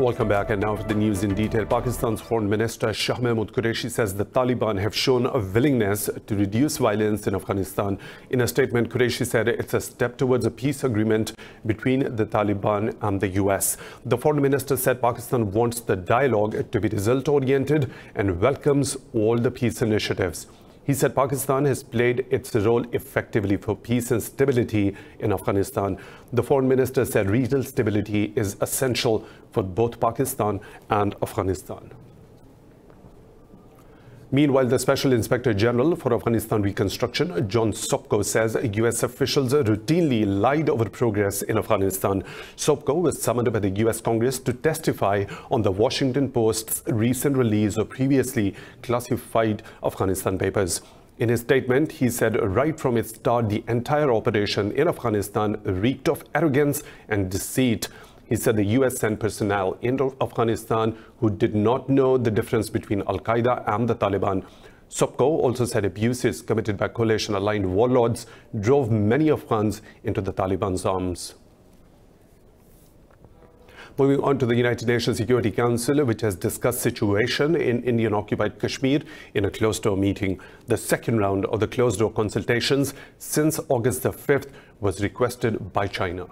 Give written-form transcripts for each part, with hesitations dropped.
Welcome back, and now for the news in detail. Pakistan's Foreign Minister Shah Mahmood Qureshi says the Taliban have shown a willingness to reduce violence in Afghanistan. In a statement, Qureshi said it's a step towards a peace agreement between the Taliban and the US. The Foreign Minister said Pakistan wants the dialogue to be result-oriented and welcomes all the peace initiatives. He said Pakistan has played its role effectively for peace and stability in Afghanistan. The Foreign Minister said regional stability is essential for both Pakistan and Afghanistan. Meanwhile, the Special Inspector General for Afghanistan Reconstruction, John Sopko, says US officials routinely lied over progress in Afghanistan. Sopko was summoned by the US Congress to testify on the Washington Post's recent release of previously classified Afghanistan papers. In his statement, he said right from its start, the entire operation in Afghanistan reeked of arrogance and deceit. He said the US sent personnel into Afghanistan who did not know the difference between Al-Qaeda and the Taliban. Sopko also said abuses committed by coalition-aligned warlords drove many Afghans into the Taliban's arms. Moving on to the United Nations Security Council, which has discussed situation in Indian-occupied Kashmir in a closed-door meeting. The second round of the closed-door consultations since August the 5th was requested by China.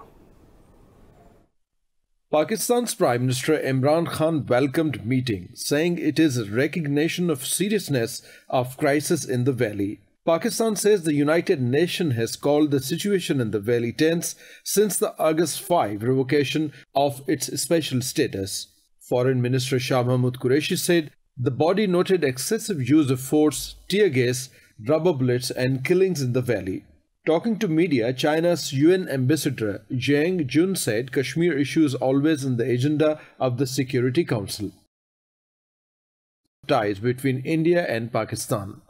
Pakistan's Prime Minister Imran Khan welcomed meeting, saying it is a recognition of seriousness of crisis in the valley. Pakistan says the United Nations has called the situation in the valley tense since the August 5 revocation of its special status. Foreign Minister Shah Mahmood Qureshi said the body noted excessive use of force, tear gas, rubber bullets and killings in the valley. Talking to media, China's UN Ambassador Jiang Jun said Kashmir issue is always on the agenda of the Security Council. Ties between India and Pakistan.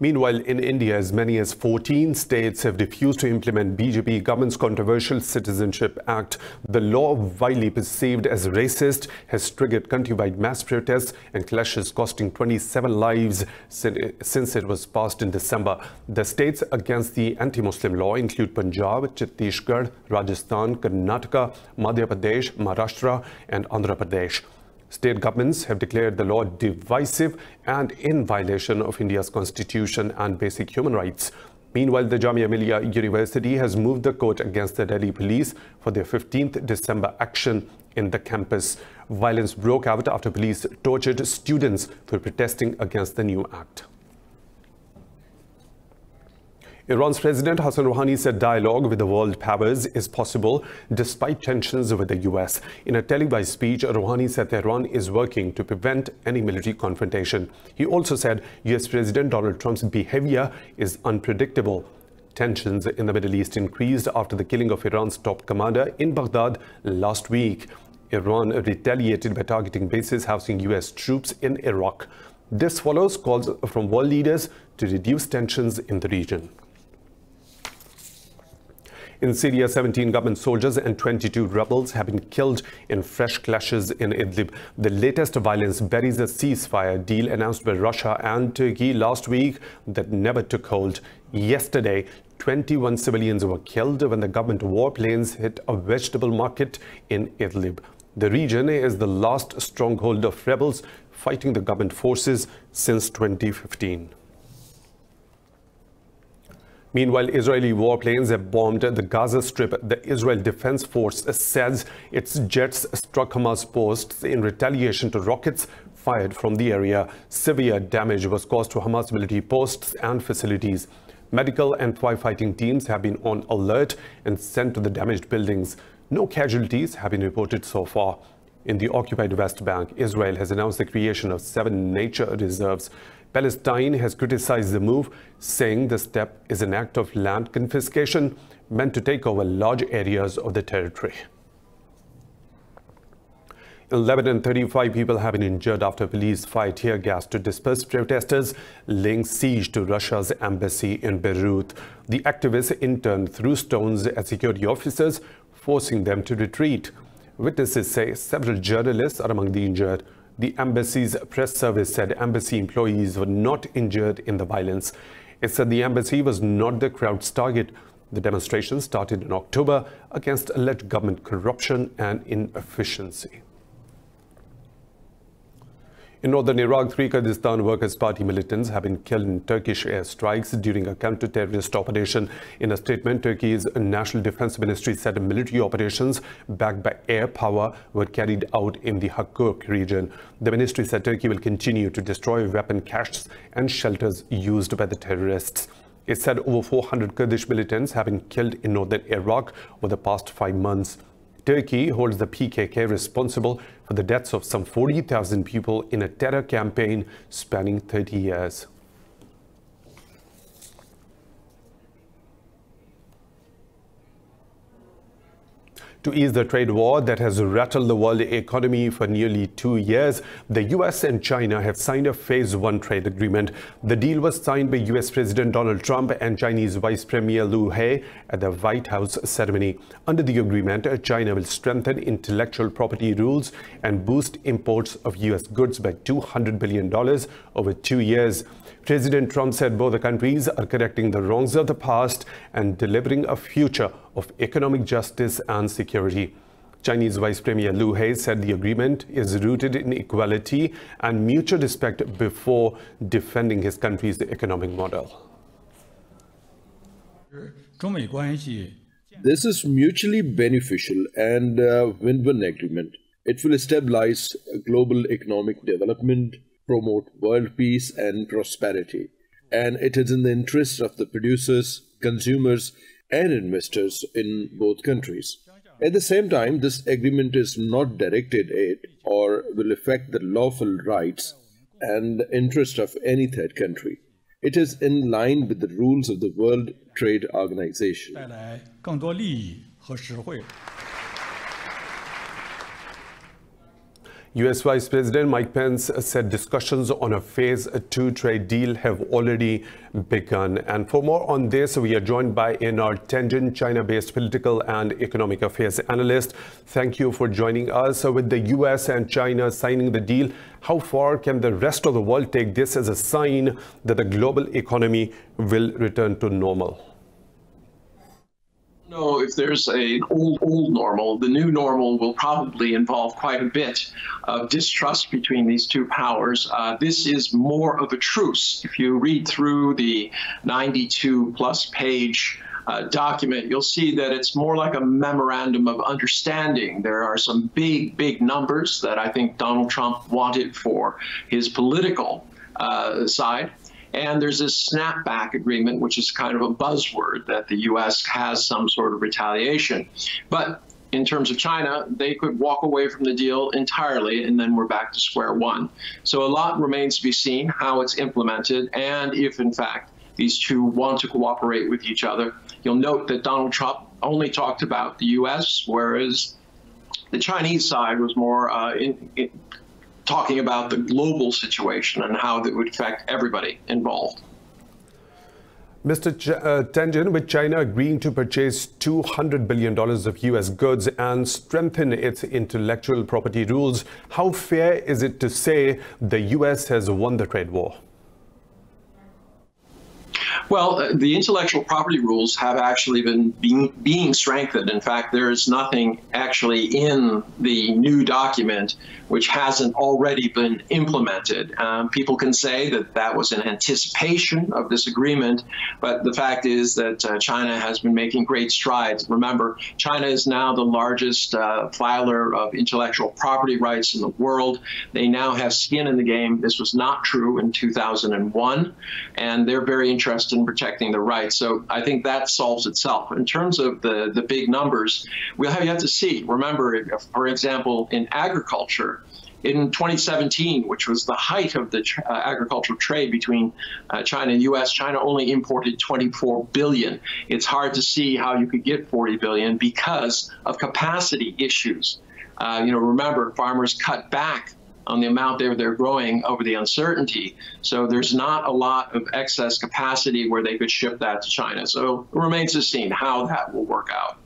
Meanwhile, in India, as many as 14 states have refused to implement BJP government's controversial Citizenship Act. The law, widely perceived as racist, has triggered countrywide mass protests and clashes costing 27 lives since it was passed in December. The states against the anti-Muslim law include Punjab, Chhattisgarh, Rajasthan, Karnataka, Madhya Pradesh, Maharashtra and Andhra Pradesh. State governments have declared the law divisive and in violation of India's constitution and basic human rights. Meanwhile, the Jamia Millia University has moved the court against the Delhi police for their 15th December action in the campus. Violence broke out after police tortured students for protesting against the new act. Iran's President Hassan Rouhani said dialogue with the world powers is possible despite tensions with the US. In a televised speech, Rouhani said Tehran is working to prevent any military confrontation. He also said US President Donald Trump's behavior is unpredictable. Tensions in the Middle East increased after the killing of Iran's top commander in Baghdad last week. Iran retaliated by targeting bases housing US troops in Iraq. This follows calls from world leaders to reduce tensions in the region. In Syria, 17 government soldiers and 22 rebels have been killed in fresh clashes in Idlib. The latest violence buries a ceasefire deal announced by Russia and Turkey last week that never took hold. Yesterday, 21 civilians were killed when the government warplanes hit a vegetable market in Idlib. The region is the last stronghold of rebels fighting the government forces since 2015. Meanwhile, Israeli warplanes have bombed the Gaza Strip. The Israel Defense Force says its jets struck Hamas posts in retaliation to rockets fired from the area. Severe damage was caused to Hamas military posts and facilities. Medical and firefighting teams have been on alert and sent to the damaged buildings. No casualties have been reported so far. In the occupied West Bank, Israel has announced the creation of 7 nature reserves. Palestine has criticized the move, saying the step is an act of land confiscation meant to take over large areas of the territory. In Lebanon, 35 people have been injured after police fired tear gas to disperse protesters laying siege to Russia's embassy in Beirut. The activists in turn threw stones at security officers, forcing them to retreat. Witnesses say several journalists are among the injured. The embassy's press service said embassy employees were not injured in the violence. It said the embassy was not the crowd's target. The demonstration started in October against alleged government corruption and inefficiency. In northern Iraq, 3 Kurdistan Workers' Party militants have been killed in Turkish airstrikes during a counter-terrorist operation. In a statement, Turkey's National Defense Ministry said military operations backed by air power were carried out in the Kirkuk region. The ministry said Turkey will continue to destroy weapon caches and shelters used by the terrorists. It said over 400 Kurdish militants have been killed in northern Iraq over the past 5 months. Turkey holds the PKK responsible for the deaths of some 40,000 people in a terror campaign spanning 30 years. To ease the trade war that has rattled the world economy for nearly 2 years, the US and China have signed a Phase 1 trade agreement. The deal was signed by US President Donald Trump and Chinese Vice Premier Liu He at the White House ceremony. Under the agreement, China will strengthen intellectual property rules and boost imports of US goods by $200 billion over 2 years. President Trump said both the countries are correcting the wrongs of the past and delivering a future of economic justice and security. Chinese Vice Premier Liu He said the agreement is rooted in equality and mutual respect before defending his country's economic model. This is mutually beneficial and a win-win agreement. It will stabilize global economic development, promote world peace and prosperity, and it is in the interest of the producers, consumers, and investors in both countries. At the same time, this agreement is not directed at or will affect the lawful rights and the interest of any third country. It is in line with the rules of the World Trade Organization. US Vice President Mike Pence said discussions on a Phase 2 trade deal have already begun. And for more on this, we are joined by Enar Tenzin, China-based political and economic affairs analyst. Thank you for joining us. With the US and China signing the deal, how far can the rest of the world take this as a sign that the global economy will return to normal? No, if there's an old normal, the new normal will probably involve quite a bit of distrust between these two powers. This is more of a truce. If you read through the 92-plus page document, you'll see that it's more like a memorandum of understanding. There are some big numbers that I think Donald Trump wanted for his political side. And there's this snapback agreement, which is kind of a buzzword that the U.S. has some sort of retaliation. But in terms of China, they could walk away from the deal entirely, and then we're back to square one. So a lot remains to be seen how it's implemented and if, in fact, these two want to cooperate with each other. You'll note that Donald Trump only talked about the U.S., whereas the Chinese side was more talking about the global situation and how that would affect everybody involved. Mr. Tenzin, with China agreeing to purchase $200 billion of U.S. goods and strengthen its intellectual property rules, how fair is it to say the U.S. has won the trade war? Well, the intellectual property rules have actually been being strengthened. In fact, there is nothing actually in the new document which hasn't already been implemented. People can say that that was in anticipation of this agreement, but the fact is that China has been making great strides. Remember, China is now the largest filer of intellectual property rights in the world. They now have skin in the game. This was not true in 2001, and they're very interested in protecting the rights. So I think that solves itself. In terms of the big numbers, you have to see. Remember, for example, in agriculture, in 2017, which was the height of the agricultural trade between China and U.S., China only imported $24 billion. It's hard to see how you could get $40 billion because of capacity issues. Remember, farmers cut back on the amount they're growing over the uncertainty. So there's not a lot of excess capacity where they could ship that to China. So it remains to be seen how that will work out.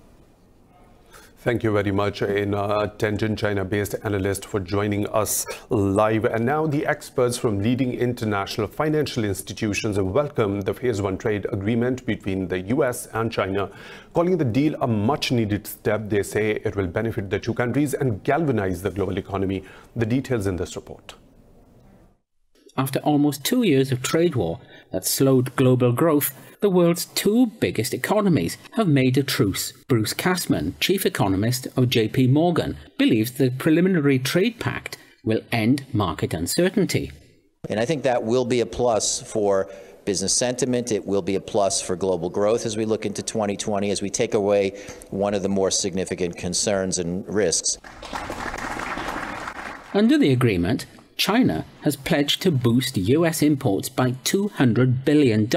Thank you very much, in Tianjin, China-based analyst, for joining us live. And now the experts from leading international financial institutions welcome the Phase 1 trade agreement between the US and China, calling the deal a much-needed step. They say it will benefit the two countries and galvanize the global economy. The details in this report. After almost 2 years of trade war that slowed global growth, the world's two biggest economies have made a truce. Bruce Kasman, chief economist of JP Morgan, believes the preliminary trade pact will end market uncertainty. And I think that will be a plus for business sentiment. It will be a plus for global growth as we look into 2020, as we take away one of the more significant concerns and risks. Under the agreement, China has pledged to boost US imports by $200 billion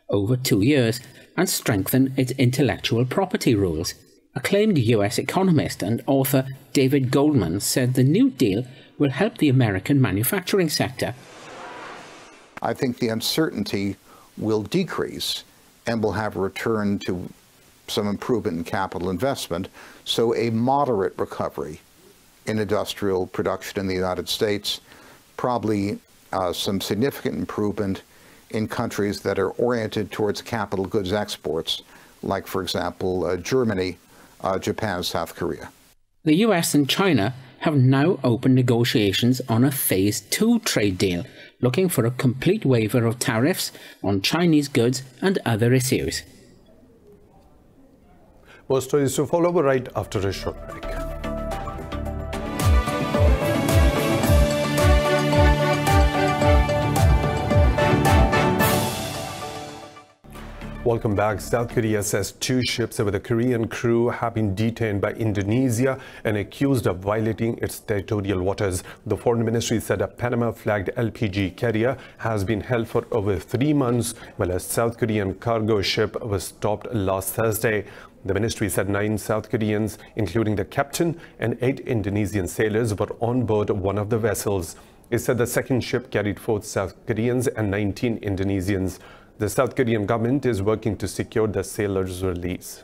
over 2 years and strengthen its intellectual property rules. Acclaimed US economist and author David Goldman said the new deal will help the American manufacturing sector. I think the uncertainty will decrease and we'll have a return to some improvement in capital investment, so a moderate recovery in industrial production in the United States, probably some significant improvement in countries that are oriented towards capital goods exports, like, for example, Germany, Japan, South Korea. The US and China have now opened negotiations on a Phase 2 trade deal, looking for a complete waiver of tariffs on Chinese goods and other issues. More stories to follow right after a short break. Welcome back. South Korea says 2 ships with a Korean crew have been detained by Indonesia and accused of violating its territorial waters. The Foreign Ministry said a Panama-flagged LPG carrier has been held for over 3 months, while a South Korean cargo ship was stopped last Thursday. The ministry said 9 South Koreans, including the captain and 8 Indonesian sailors, were on board one of the vessels. It said the second ship carried 4 South Koreans and 19 Indonesians. The South Korean government is working to secure the sailors' release.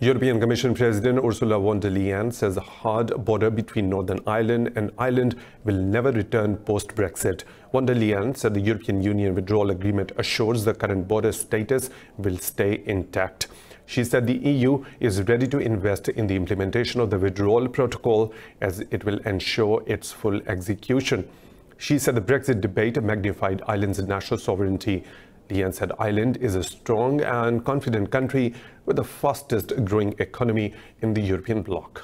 European Commission President Ursula von der Leyen says a hard border between Northern Ireland and Ireland will never return post-Brexit. Von der Leyen said the European Union withdrawal agreement assures the current border status will stay intact. She said the EU is ready to invest in the implementation of the withdrawal protocol, as it will ensure its full execution. She said the Brexit debate magnified Ireland's national sovereignty. Leyen said Ireland is a strong and confident country with the fastest growing economy in the European bloc.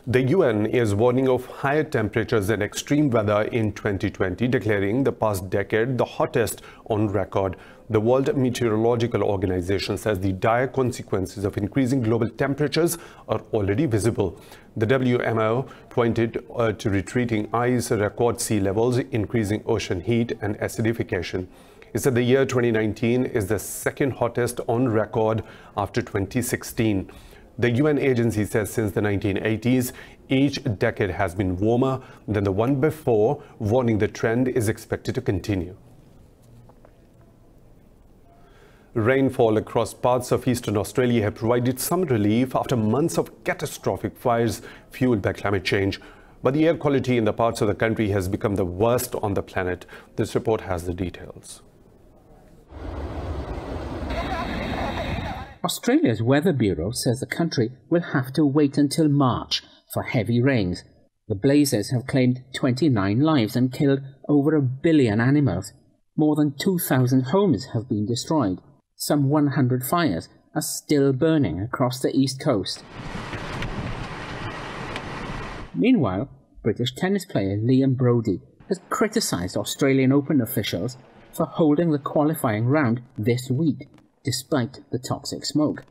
The UN is warning of higher temperatures and extreme weather in 2020, declaring the past decade the hottest on record. The World Meteorological Organization says the dire consequences of increasing global temperatures are already visible. The WMO pointed to retreating ice, record sea levels, increasing ocean heat and acidification. It said the year 2019 is the second hottest on record after 2016. The UN agency says since the 1980s, each decade has been warmer than the one before, warning the trend is expected to continue. Rainfall across parts of eastern Australia have provided some relief after months of catastrophic fires fueled by climate change. But the air quality in the parts of the country has become the worst on the planet. This report has the details. Australia's Weather Bureau says the country will have to wait until March for heavy rains. The blazes have claimed 29 lives and killed over 1 billion animals. More than 2,000 homes have been destroyed. Some 100 fires are still burning across the east coast. Meanwhile, British tennis player Liam Broady has criticised Australian Open officials for holding the qualifying round this week, despite the toxic smoke.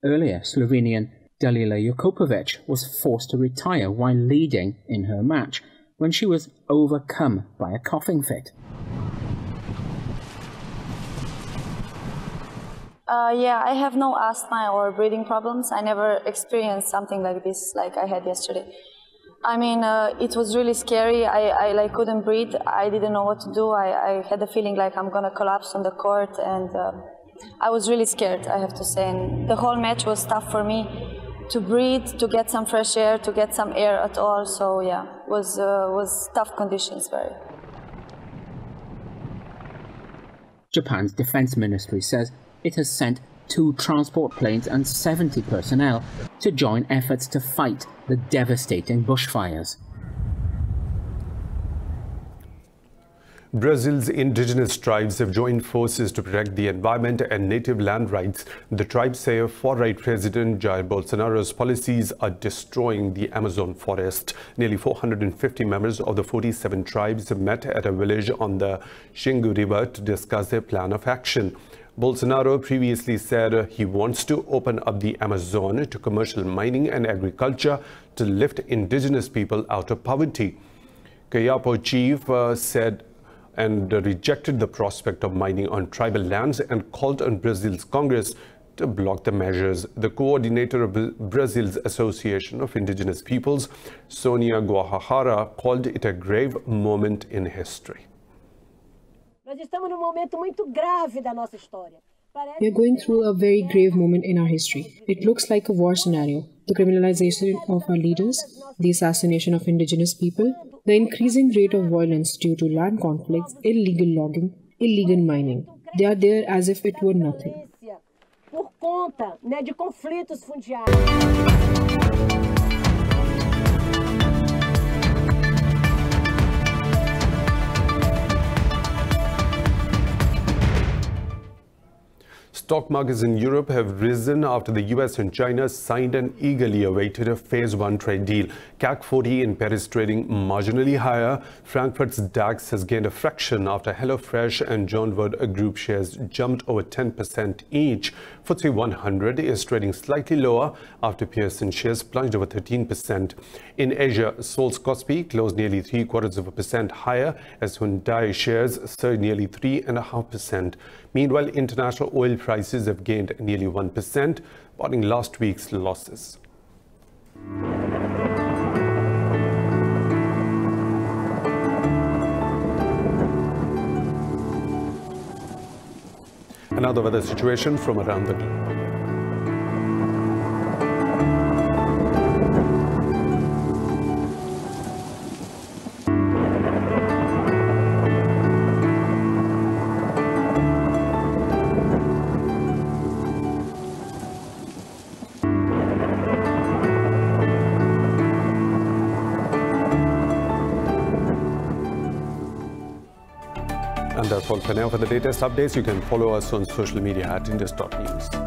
Earlier, Slovenian Dalila Jakopovic was forced to retire while leading in her match when she was overcome by a coughing fit. Yeah, I have no asthma or breathing problems. I never experienced something like this, like I had yesterday. I mean, it was really scary. I like couldn't breathe. I didn't know what to do. I had the feeling like I'm gonna collapse on the court, and I was really scared, I have to say. And the whole match was tough for me to breathe, to get some fresh air, to get some air at all. So yeah, was tough conditions, very. Japan's defense ministry says it has sent 2 transport planes and 70 personnel to join efforts to fight the devastating bushfires. Brazil's indigenous tribes have joined forces to protect the environment and native land rights. The tribes say far-right President Jair Bolsonaro's policies are destroying the Amazon forest. Nearly 450 members of the 47 tribes met at a village on the Xingu River to discuss their plan of action. Bolsonaro previously said he wants to open up the Amazon to commercial mining and agriculture to lift indigenous people out of poverty. Kayapo chief said and rejected the prospect of mining on tribal lands and called on Brazil's Congress to block the measures. The coordinator of Brazil's Association of Indigenous Peoples, Sonia Guajajara, called it a grave moment in history. We are going through a very grave moment in our history. It looks like a war scenario. The criminalization of our leaders, the assassination of indigenous people, the increasing rate of violence due to land conflicts, illegal logging, illegal mining. They are there as if it were nothing. Por conta, de conflitos fundiários. Stock markets in Europe have risen after the US and China signed an eagerly awaited Phase 1 trade deal. CAC 40 in Paris trading marginally higher. Frankfurt's DAX has gained a fraction after HelloFresh and John Wood Group shares jumped over 10% each. FTSE 100 is trading slightly lower after Pearson shares plunged over 13%. In Asia, Seoul's Kospi closed nearly 0.75% higher as Hyundai shares surged nearly 3.5%. Meanwhile, international oil prices have gained nearly 1%, following last week's losses. Another weather situation from around the globe. And that's all for now. For the latest updates, you can follow us on social media at Indus.News.